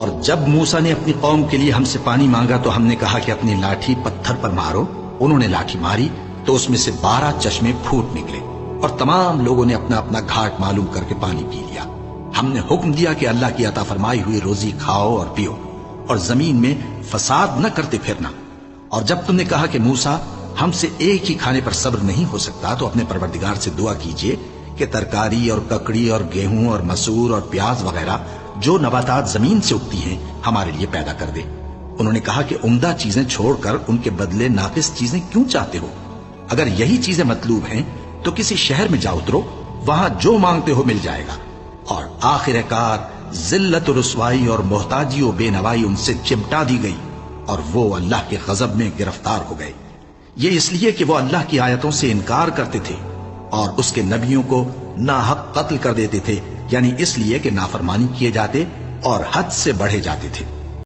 اور جب موسیٰ نے اپنی قوم کے لیے ہم سے پانی مانگا تو ہم نے کہا کہ اپنی لاٹھی پتھر پر مارو. انہوں نے لاٹھی ماری تو اس میں سے 12 چشمے پھوٹ نکلے اور تمام لوگوں نے اپنا اپنا گھاٹ معلوم کر کے پانی پی لیا. ہم نے حکم دیا کہ اللہ کی عطا فرمائی ہوئی روزی کھاؤ اور پیو اور زمین میں فساد نہ کرتے پھرنا. اور جب تم نے کہا کہ موسیٰ ہم سے ایک ہی کھانے پر صبر نہیں ہو سکتا تو اپنے پروردگار سے دعا کیجئے کہ ترکاری اور ککڑی اور گیہوں اور مسور اور پیاز وغیرہ جو نباتات زمین سے اگتی ہیں ہمارے لیے پیدا کر دے. انہوں نے کہا کہ عمدہ چیزیں چھوڑ کر ان کے بدلے ناقص چیزیں کیوں چاہتے ہو؟ اگر یہی چیزیں مطلوب ہیں تو کسی شہر میں جا اترو، وہاں جو مانگتے ہو مل جائے گا. اور آخر کار ذلت و رسوائی اور محتاجی و بے نوائی ان سے چمٹا دی گئی اور وہ اللہ کے غضب میں گرفتار ہو گئے. یہ اس لیے کہ وہ اللہ کی آیتوں سے انکار کرتے تھے اور اس کے نبیوں کو ناحق قتل کر دیتے تھے، یعنی اس لیے کہ نافرمانی کیے جاتے اور حد سے بڑھے جاتے تھے.